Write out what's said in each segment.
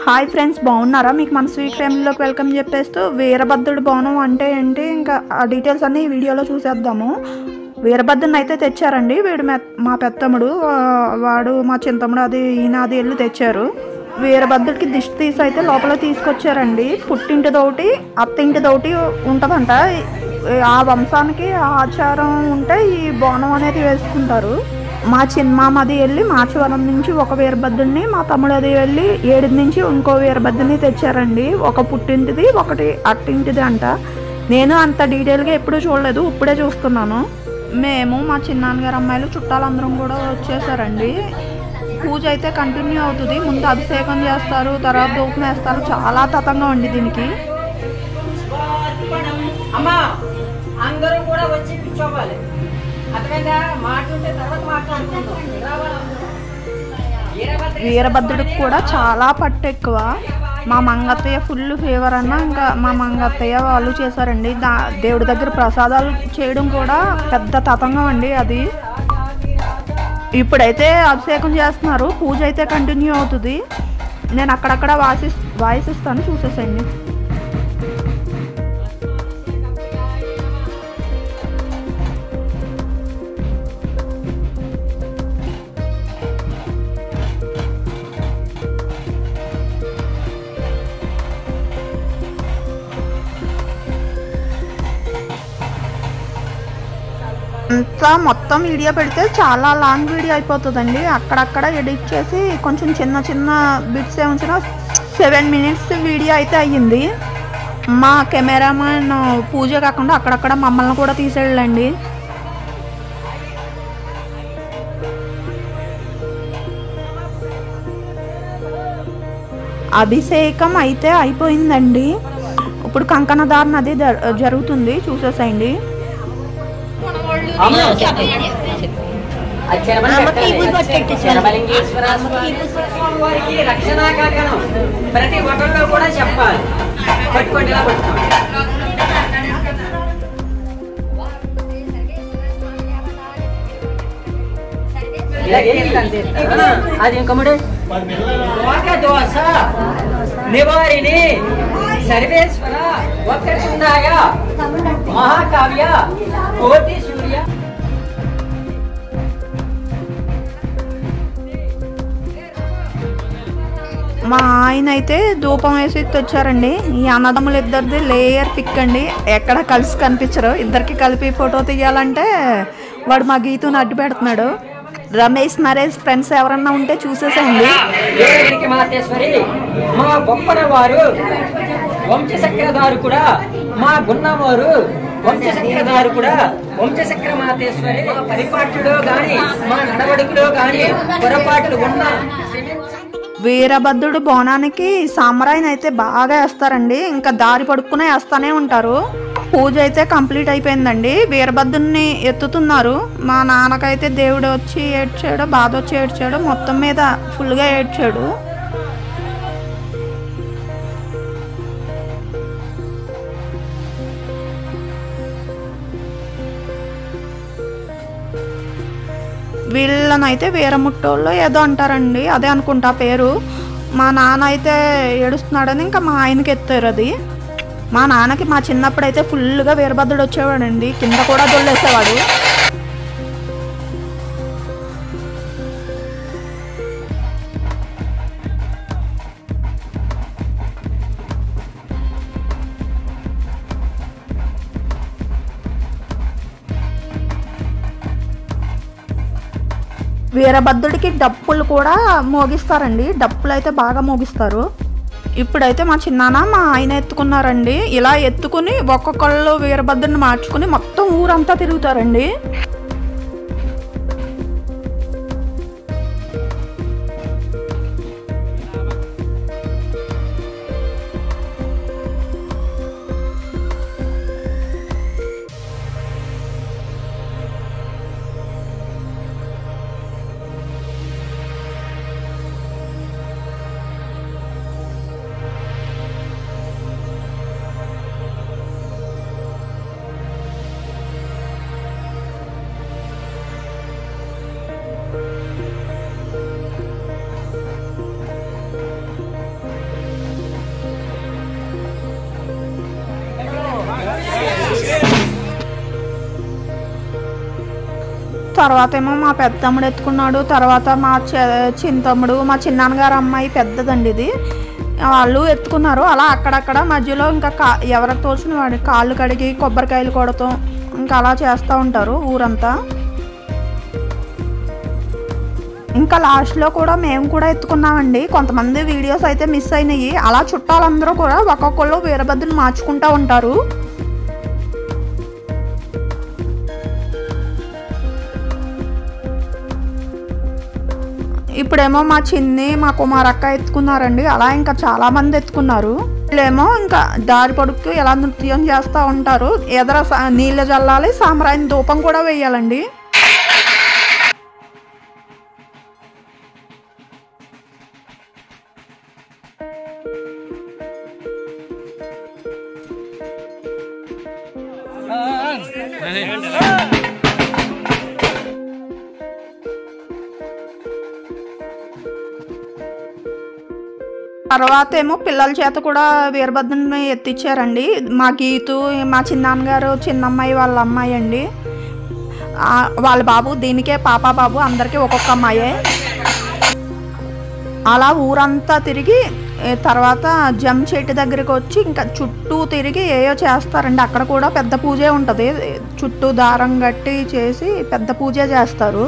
Hi friends, బాగున్నారా? మీకు మన స్వీట్ ఫ్యామిలీలోకి వెల్కమ్ చెప్పేస్తూ వీరభద్రుడు బోనం అంటే ఏంటి, ఇంకా ఆ డీటెయిల్స్ అన్నీ ఈ వీడియోలో చూసేద్దాము. వీరభద్రుని అయితే తెచ్చారండి. వీడు మా పెద్దమ్ముడు, వాడు మా చింతమ్ముడు, అది ఈయన అది వెళ్ళి తెచ్చారు. వీరభద్రుడికి దిష్టి తీసి అయితే లోపల తీసుకొచ్చారండి. పుట్టింటిదోటి అత్తింటిదోటి ఉంటుందంట. ఆ వంశానికి ఆచారం ఉంటే ఈ బోనం అనేది వేసుకుంటారు. మా చిన్నమామది వెళ్ళి మాచవరం నుంచి ఒక వీరభద్రుడిని, మా తమ్ముడు అది వెళ్ళి ఏడు నుంచి ఇంకో వీరభద్రుని తెచ్చారండి. ఒక పుట్టింటిది, ఒకటి అట్టింటిది అంట. నేను అంత డీటెయిల్గా ఎప్పుడూ చూడలేదు, ఇప్పుడే చూస్తున్నాను. మేము మా చిన్నాన్నగారు అమ్మాయిలు చుట్టాలందరం కూడా వచ్చేసారండి. పూజ అయితే కంటిన్యూ అవుతుంది. ముందు అభిషేకం చేస్తారు, తర్వాత ధూపం వేస్తారు. చాలా తతంగా ఉంది దీనికి. అందరూ కూడా వచ్చి కూర్చోవాలి. వీరభద్రుడికి కూడా చాలా పట్టు ఎక్కువ. మా మంగత్తయ్య ఫుల్ ఫేవర్ అన్న, ఇంకా మా మంగత్తయ్య వాళ్ళు చేశారండి. దేవుడి దగ్గర ప్రసాదాలు చేయడం కూడా పెద్ద తతంగం అండి అది. ఇప్పుడైతే అభిషేకం చేస్తున్నారు, పూజ అయితే కంటిన్యూ అవుతుంది. నేను అక్కడక్కడ వాయిస్ ఇస్తాను, చూసేసండి. అంతా మొత్తం వీడియో పెడితే చాలా లాంగ్ వీడియో అయిపోతుందండి. అక్కడక్కడ ఎడిట్ చేసి కొంచెం చిన్న చిన్న బిట్స్ ఉంచిన 7 minutes వీడియో అయితే అయ్యింది. మా కెమెరామెన్ పూజ కాకుండా అక్కడక్కడ మమ్మల్ని కూడా తీసేళ్ళండి. అభిషేకం అయితే అయిపోయిందండి. ఇప్పుడు కంకణధారణ అది జరుగుతుంది, చూసేసేయండి. రక్షణ కాకనం ప్రతి ఒక్కరిలో కూడా చెప్పాలి. పట్టుకోండి, ఇలా పట్టుకోండి. అది ఇంకముడు దోష నివారిణి సర్వేశ్వర వక్రతుండాయ మహాకావ్య కోటి సూర్య. మా ఆయన అయితే ధూపం వేసి తెచ్చారండి. ఈ అన్నదమ్ములు ఇద్దరిది లేయర్ పిక్ అండి. ఎక్కడ కలిసి కనిపించరు. ఇద్దరికి కలిపి ఫోటో తీయాలంటే వాడు మా గీతుని అడ్డు పెడుతున్నాడు. రమేష్ నరేష్ ఫ్రెండ్స్ ఎవరన్నా ఉంటే చూసేసేయండి. మా బొప్పన వారు వంశచక్రధారు కూడా, మా గున్నవారు వంశచక్రధారు కూడా, వంశచక్రమాతేశ్వరి. పరిపాటులో గాని మా నడవడికలో గాని పొరపాట్లు ఉన్నా వీరభద్రుడు బోనానికి సాంబ్రాయిని అయితే బాగా వేస్తారండి. ఇంకా దారి పడుకునే వేస్తానే ఉంటారు. పూజ అయితే కంప్లీట్ అయిపోయిందండి. వీరభద్రుడిని ఎత్తుతున్నారు. మా నాన్నకైతే దేవుడు వచ్చి ఏడ్చాడు, బాధ వచ్చి ఏడ్చాడు, మొత్తం మీద ఫుల్గా ఏడ్చాడు. వీళ్ళనైతే వీరముట్టోళ్ళు ఏదో అంటారండి, అదే అనుకుంటా పేరు. మా నాన్న అయితే ఏడుస్తున్నాడని ఇంకా మా ఆయనకి ఎత్తారు అది. మా నాన్నకి మా చిన్నప్పుడైతే ఫుల్గా వీరభద్రుడు వచ్చేవాడండి, కింద కూడా దొల్లేసేవాడు. వీరభద్రుడికి డప్పులు కూడా మోగిస్తారండి. డప్పులు అయితే బాగా మోగిస్తారు. ఇప్పుడైతే మా చిన్నాన్న మా ఆయన ఎత్తుకున్నారండి. ఇలా ఎత్తుకుని ఒక్కొక్కళ్ళు వీరభద్రుడిని మార్చుకుని మొత్తం ఊరంతా తిరుగుతారండి. తర్వాత ఏమో మా పెద్దమ్ముడు ఎత్తుకున్నాడు, తర్వాత మా చిన్నతమ్ముడు, మా చిన్నాన్నగారు అమ్మాయి పెద్దదండి ఇది, వాళ్ళు ఎత్తుకున్నారు. అలా అక్కడక్కడ మధ్యలో ఇంకా ఎవరికి తోచిన వాడి కాళ్ళు కడిగి కొబ్బరికాయలు కొడతాం, ఇంకా అలా చేస్తూ ఉంటారు ఊరంతా. ఇంకా లాస్ట్లో కూడా మేము కూడా ఎత్తుకున్నామండి. కొంతమంది వీడియోస్ అయితే మిస్ అయినాయి. అలా చుట్టాలందరూ కూడా ఒక్కొక్కళ్ళు వీరభద్రుని మార్చుకుంటూ ఉంటారు. ఇప్పుడేమో మా చిన్ని, మా కుమారక్క ఎత్తుకున్నారండి. అలా ఇంకా చాలా మంది ఎత్తుకున్నారు. వీళ్ళేమో ఇంకా దారి పొడుక్కు ఎలా నృత్యం చేస్తూ ఉంటారు. ఎదర నీళ్ళు చల్లాలి, సాంబ్రాణి ధూపం కూడా వేయాలండి. తర్వాత ఏమో పిల్లల చేత కూడా వీరభద్రుని ఎత్తిచ్చారండి. మా గీతు, మా చిన్నాన్నగారు చిన్నమ్మాయి వాళ్ళ అమ్మాయి అండి, వాళ్ళ బాబు, దీనికే పాప బాబు, అందరికీ ఒక్కొక్క అమ్మాయే. అలా ఊరంతా తిరిగి తర్వాత జమ్ చెట్టు దగ్గరికి వచ్చి ఇంకా చుట్టూ తిరిగి ఏయో చేస్తారండి. అక్కడ కూడా పెద్ద పూజే ఉంటుంది. చుట్టూ దారం కట్టి చేసి పెద్ద పూజే చేస్తారు.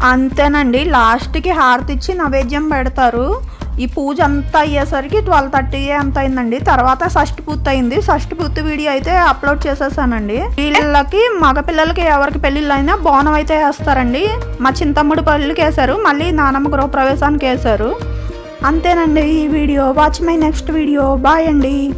అంతేనండి, లాస్ట్కి హారతి ఇచ్చి నైవేద్యం పెడతారు. ఈ పూజ అంతా అయ్యేసరికి 12:30 అంత అయిందండి. తర్వాత షష్ఠి పూర్తి అయింది. షష్ఠి పూర్తి వీడియో అయితే అప్లోడ్ చేసేసానండి. వీళ్ళకి మగపిల్లలకి ఎవరికి పెళ్ళిళ్ళు అయినా బోనం అయితే వేస్తారండి. మా చిన్నతమ్ముడు పెళ్ళికి వేశారు, మళ్ళీ నానమ్మ గృహప్రవేశానికి వేశారు. అంతేనండి ఈ వీడియో. Watch my next video. Bye అండి.